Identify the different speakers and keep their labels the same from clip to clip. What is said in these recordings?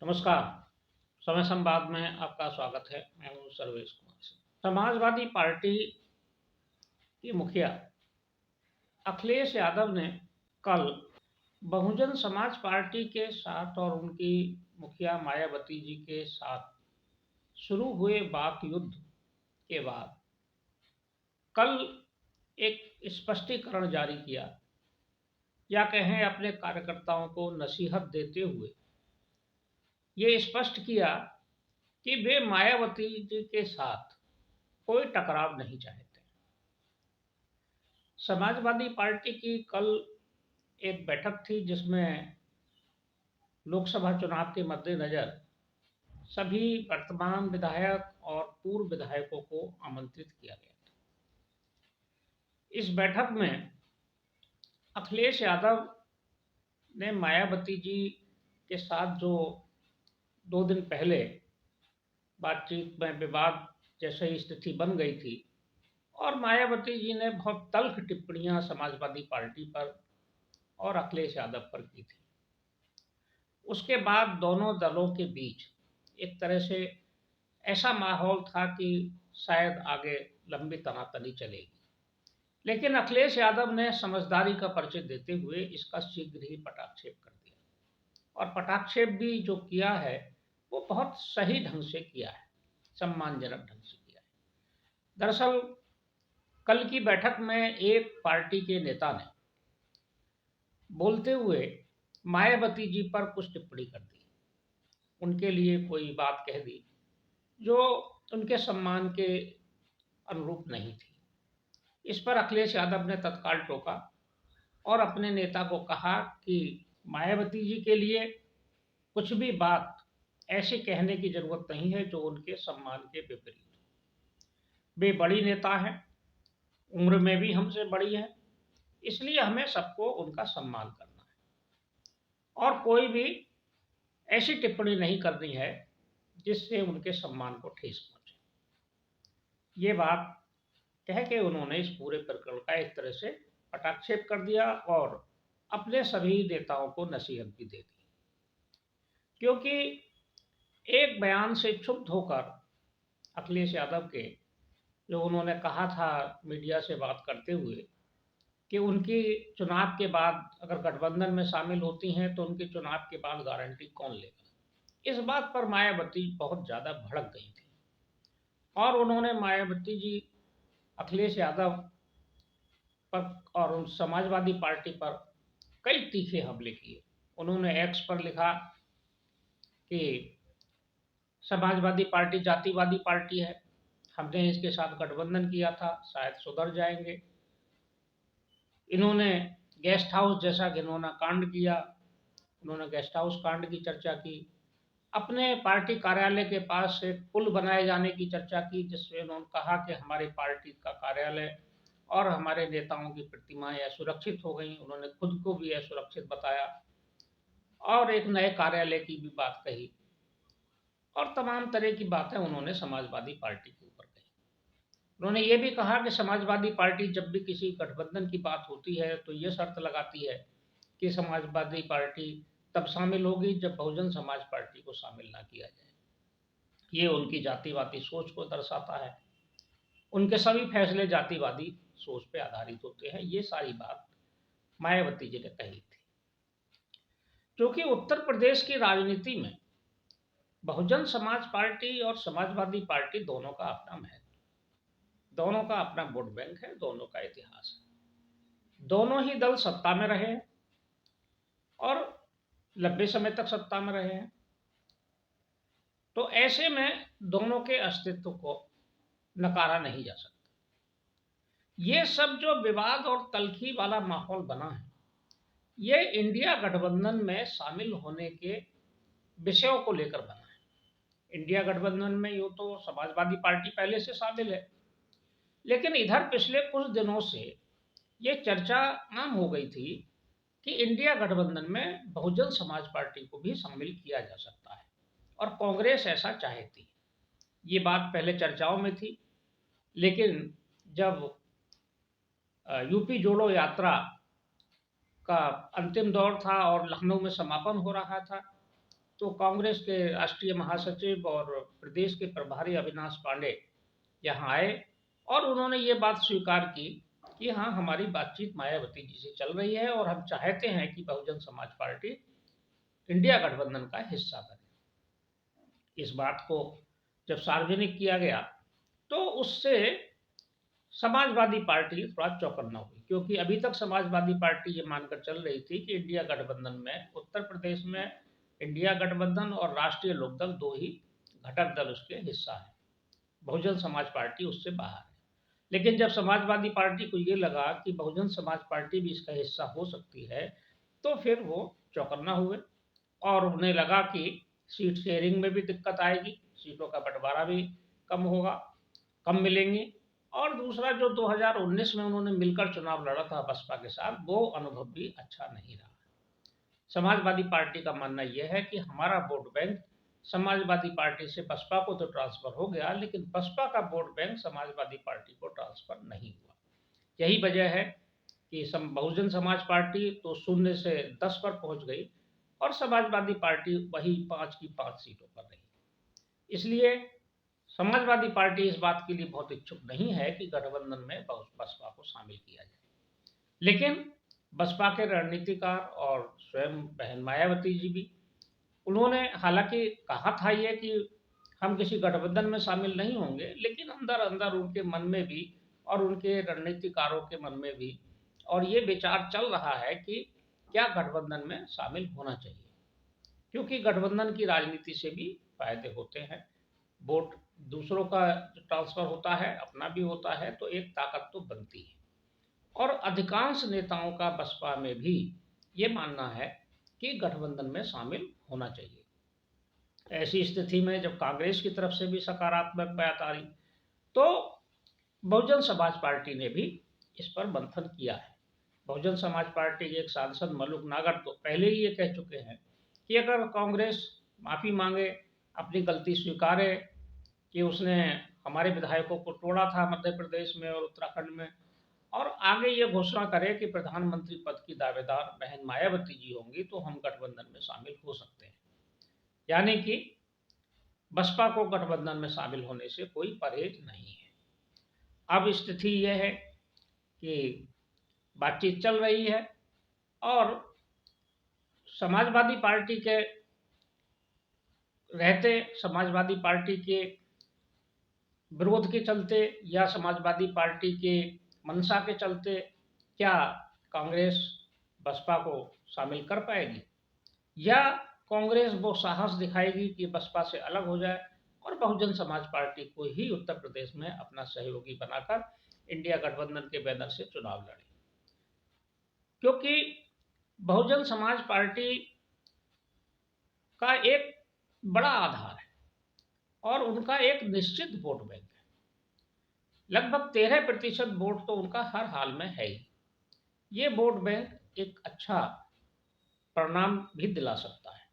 Speaker 1: नमस्कार। समय संवाद में आपका स्वागत है। मैं हूँ सर्वेश कुमार सिंह। समाजवादी पार्टी की मुखिया अखिलेश यादव ने कल बहुजन समाज पार्टी के साथ और उनकी मुखिया मायावती जी के साथ शुरू हुए वाक युद्ध के बाद कल एक स्पष्टीकरण जारी किया, या कहें अपने कार्यकर्ताओं को नसीहत देते हुए ये स्पष्ट किया कि वे मायावती जी के साथ कोई टकराव नहीं चाहते। समाजवादी पार्टी की कल एक बैठक थी जिसमें लोकसभा चुनाव के मद्देनजर सभी वर्तमान विधायक और पूर्व विधायकों को आमंत्रित किया गया था। इस बैठक में अखिलेश यादव ने मायावती जी के साथ जो 2 दिन पहले बातचीत में विवाद जैसे स्थिति बन गई थी, और मायावती जी ने बहुत तल्ख टिप्पणियां समाजवादी पार्टी पर और अखिलेश यादव पर की थी। उसके बाद दोनों दलों के बीच एक तरह से ऐसा माहौल था कि शायद आगे लंबी तनातनी चलेगी, लेकिन अखिलेश यादव ने समझदारी का परिचय देते हुए इसका शीघ्र ही पटाक्षेप कर दिया, और पटाक्षेप भी जो किया है वो बहुत सही ढंग से किया है, सम्मानजनक ढंग से किया है। दरअसल कल की बैठक में एक पार्टी के नेता ने बोलते हुए मायावती जी पर कुछ टिप्पणी कर दी, उनके लिए कोई बात कह दी जो उनके सम्मान के अनुरूप नहीं थी। इस पर अखिलेश यादव ने तत्काल टोका और अपने नेता को कहा कि मायावती जी के लिए कुछ भी बात ऐसे कहने की जरूरत नहीं है जो उनके सम्मान के विपरीत हो। वे बड़ी नेता हैं, उम्र में भी हमसे बड़ी है, इसलिए हमें सबको उनका सम्मान करना है और कोई भी ऐसी टिप्पणी नहीं करनी है जिससे उनके सम्मान को ठेस पहुंचे। ये बात कह के उन्होंने इस पूरे प्रकरण का एक तरह से कटाक्षेप कर दिया और अपने सभी नेताओं को नसीहत भी दे दी, क्योंकि एक बयान से क्षुब्ध होकर अखिलेश यादव के जो उन्होंने कहा था मीडिया से बात करते हुए कि उनकी चुनाव के बाद अगर गठबंधन में शामिल होती हैं तो उनके चुनाव के बाद गारंटी कौन लेगा, इस बात पर मायावती बहुत ज़्यादा भड़क गई थी और उन्होंने मायावती जी अखिलेश यादव पर और उन समाजवादी पार्टी पर कई तीखे हमले किए। उन्होंने एक्स पर लिखा कि समाजवादी पार्टी जातिवादी पार्टी है, हमने इसके साथ गठबंधन किया था, शायद सुधर जाएंगे। इन्होंने गेस्ट हाउस जैसा घिनौना कांड किया, उन्होंने गेस्ट हाउस कांड की चर्चा की। अपने पार्टी कार्यालय के पास एक पुल बनाए जाने की चर्चा की, जिसमें उन्होंने कहा कि हमारी पार्टी का कार्यालय और हमारे नेताओं की प्रतिमाएं असुरक्षित हो गई। उन्होंने खुद को भी असुरक्षित बताया और एक नए कार्यालय की भी बात कही और तमाम तरह की बातें उन्होंने समाजवादी पार्टी के ऊपर कही। उन्होंने ये भी कहा कि समाजवादी पार्टी जब भी किसी गठबंधन की बात होती है तो ये शर्त लगाती है कि समाजवादी पार्टी तब शामिल होगी जब बहुजन समाज पार्टी को शामिल ना किया जाए। ये उनकी जातिवादी सोच को दर्शाता है, उनके सभी फैसले जातिवादी सोच पे आधारित होते हैं। ये सारी बात मायावती जी ने कही थी, क्योंकि उत्तर प्रदेश की राजनीति में बहुजन समाज पार्टी और समाजवादी पार्टी दोनों का अपना महत्व, दोनों का अपना वोट बैंक है, दोनों का इतिहास है। दोनों ही दल सत्ता में रहे हैं और लंबे समय तक सत्ता में रहे हैं, तो ऐसे में दोनों के अस्तित्व को नकारा नहीं जा सकता। ये सब जो विवाद और तल्खी वाला माहौल बना है, ये इंडिया गठबंधन में शामिल होने के विषयों को लेकर बना है। इंडिया गठबंधन में यूँ तो समाजवादी पार्टी पहले से शामिल है, लेकिन इधर पिछले कुछ दिनों से ये चर्चा आम हो गई थी कि इंडिया गठबंधन में बहुजन समाज पार्टी को भी शामिल किया जा सकता है और कांग्रेस ऐसा चाहती है। ये बात पहले चर्चाओं में थी, लेकिन जब यूपी जोड़ो यात्रा का अंतिम दौर था और लखनऊ में समापन हो रहा था, तो कांग्रेस के राष्ट्रीय महासचिव और प्रदेश के प्रभारी अविनाश पांडे यहाँ आए और उन्होंने ये बात स्वीकार की कि हाँ, हमारी बातचीत मायावती जी से चल रही है और हम चाहते हैं कि बहुजन समाज पार्टी इंडिया गठबंधन का हिस्सा बने। इस बात को जब सार्वजनिक किया गया तो उससे समाजवादी पार्टी थोड़ा चौकन्ना हुई, क्योंकि अभी तक समाजवादी पार्टी ये मानकर चल रही थी कि इंडिया गठबंधन में उत्तर प्रदेश में इंडिया गठबंधन और राष्ट्रीय लोकदल दो ही घटक दल उसके हिस्सा है, बहुजन समाज पार्टी उससे बाहर है। लेकिन जब समाजवादी पार्टी को ये लगा कि बहुजन समाज पार्टी भी इसका हिस्सा हो सकती है, तो फिर वो चौकन्ना हुए और उन्हें लगा कि सीट शेयरिंग में भी दिक्कत आएगी, सीटों का बंटवारा भी कम होगा, कम मिलेंगी। और दूसरा, जो 2019 में उन्होंने मिलकर चुनाव लड़ा था बसपा के साथ, वो अनुभव भी अच्छा नहीं रहा। समाजवादी पार्टी का मानना यह है कि हमारा वोट बैंक समाजवादी पार्टी से बसपा को तो ट्रांसफर हो गया, लेकिन बसपा का वोट बैंक समाजवादी पार्टी को ट्रांसफर नहीं हुआ। यही वजह है कि बहुजन समाज पार्टी तो 0 से 10 पर पहुंच गई और समाजवादी पार्टी वही 5 की 5 सीटों पर रही। इसलिए समाजवादी पार्टी इस बात के लिए बहुत इच्छुक नहीं है कि गठबंधन में बसपा को शामिल किया जाए। लेकिन बसपा के रणनीतिकार और स्वयं बहन मायावती जी भी, उन्होंने हालांकि कहा था ये कि हम किसी गठबंधन में शामिल नहीं होंगे, लेकिन अंदर अंदर उनके मन में भी और उनके रणनीतिकारों के मन में भी और ये विचार चल रहा है कि क्या गठबंधन में शामिल होना चाहिए, क्योंकि गठबंधन की राजनीति से भी फायदे होते हैं। वोट दूसरों का ट्रांसफर होता है, अपना भी होता है, तो एक ताकत तो बनती है। और अधिकांश नेताओं का बसपा में भी ये मानना है कि गठबंधन में शामिल होना चाहिए। ऐसी स्थिति में जब कांग्रेस की तरफ से भी सकारात्मक बात आ रही, तो बहुजन समाज पार्टी ने भी इस पर मंथन किया है। बहुजन समाज पार्टी के एक सांसद मलुक नागर तो पहले ही ये कह चुके हैं कि अगर कांग्रेस माफ़ी मांगे, अपनी गलती स्वीकारे कि उसने हमारे विधायकों को तोड़ा था मध्य प्रदेश में और उत्तराखंड में, और आगे ये घोषणा करे कि प्रधानमंत्री पद की दावेदार बहन मायावती जी होंगी, तो हम गठबंधन में शामिल हो सकते हैं। यानी कि बसपा को गठबंधन में शामिल होने से कोई परहेज नहीं है। अब स्थिति यह है कि बातचीत चल रही है और समाजवादी पार्टी के रहते, समाजवादी पार्टी के विरोध के चलते या समाजवादी पार्टी के मंशा के चलते क्या कांग्रेस बसपा को शामिल कर पाएगी, या कांग्रेस वो साहस दिखाएगी कि बसपा से अलग हो जाए और बहुजन समाज पार्टी को ही उत्तर प्रदेश में अपना सहयोगी बनाकर इंडिया गठबंधन के बैनर से चुनाव लड़े। क्योंकि बहुजन समाज पार्टी का एक बड़ा आधार है और उनका एक निश्चित वोट बैंक है। लगभग 13% वोट तो उनका हर हाल में है ही। ये वोट बैंक एक अच्छा परिणाम भी दिला सकता है।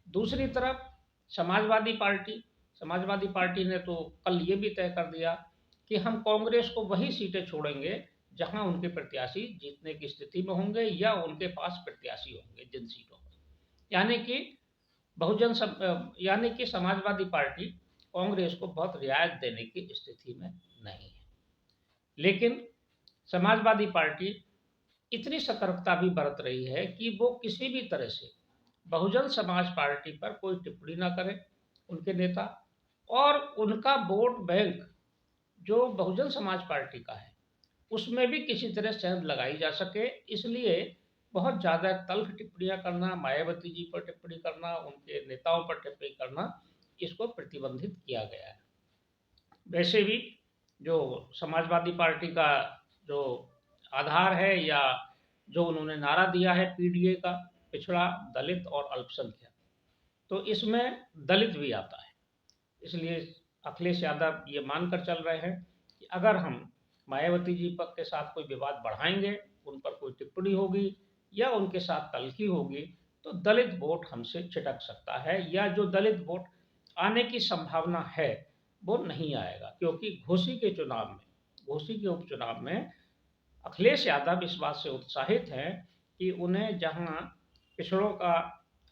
Speaker 1: दूसरी तरफ समाजवादी पार्टी ने तो कल ये भी तय कर दिया कि हम कांग्रेस को वही सीटें छोड़ेंगे जहां उनके प्रत्याशी जीतने की स्थिति में होंगे या उनके पास प्रत्याशी होंगे जिन सीटों पर। यानी कि यानी कि समाजवादी पार्टी कांग्रेस को बहुत रियायत देने की स्थिति में नहीं है। लेकिन समाजवादी पार्टी इतनी सतर्कता भी बरत रही है कि वो किसी भी तरह से बहुजन समाज पार्टी पर कोई टिप्पणी ना करें उनके नेता, और उनका वोट बैंक जो बहुजन समाज पार्टी का है उसमें भी किसी तरह सेंध लगाई जा सके। इसलिए बहुत ज़्यादा तल्ख टिप्पणियां करना, मायावती जी पर टिप्पणी करना, उनके नेताओं पर टिप्पणी करना, इसको प्रतिबंधित किया गया है। वैसे भी जो समाजवादी पार्टी का जो आधार है या जो उन्होंने नारा दिया है पीडीए का, पिछड़ा, दलित और अल्पसंख्यक, तो इसमें दलित भी आता है। इसलिए अखिलेश यादव ये मानकर चल रहे हैं कि अगर हम मायावती जी पर के साथ कोई विवाद बढ़ाएंगे, उन पर कोई टिप्पणी होगी या उनके साथ तल्खी होगी, तो दलित वोट हमसे छिटक सकता है, या जो दलित वोट आने की संभावना है वो नहीं आएगा। क्योंकि घोसी के उपचुनाव में अखिलेश यादव इस बात से उत्साहित हैं कि उन्हें जहां पिछड़ों का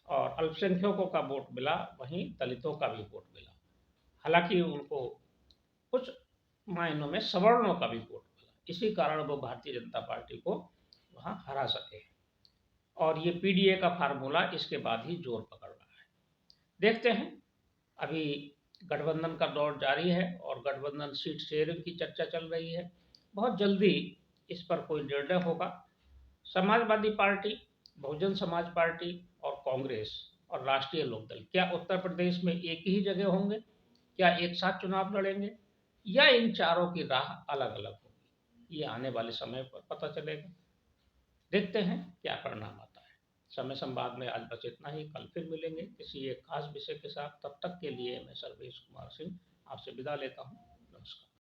Speaker 1: और अल्पसंख्यकों का वोट मिला, वहीं दलितों का भी वोट मिला। हालाँकि उनको कुछ मायनों में सवर्णों का भी वोट मिला। इसी कारण वो भारतीय जनता पार्टी को वहाँ हरा सके और ये पीडीए का फ़ॉर्मूला इसके बाद ही ज़ोर पकड़ रहा है। देखते हैं, अभी गठबंधन का दौर जारी है और गठबंधन सीट शेयरिंग की चर्चा चल रही है। बहुत जल्दी इस पर कोई निर्णय होगा। समाजवादी पार्टी, बहुजन समाज पार्टी और कांग्रेस और राष्ट्रीय लोकदल क्या उत्तर प्रदेश में एक ही जगह होंगे? क्या एक साथ चुनाव लड़ेंगे? या इन चारों की राह अलग-अलग होगी? ये आने वाले समय पर पता चलेगा। देखते हैं क्या परिणाम आता है। समय संवाद में आज बस इतना ही। कल फिर मिलेंगे किसी एक खास विषय के साथ। तब तक के लिए मैं सर्वेश कुमार सिंह आपसे विदा लेता हूँ। नमस्कार।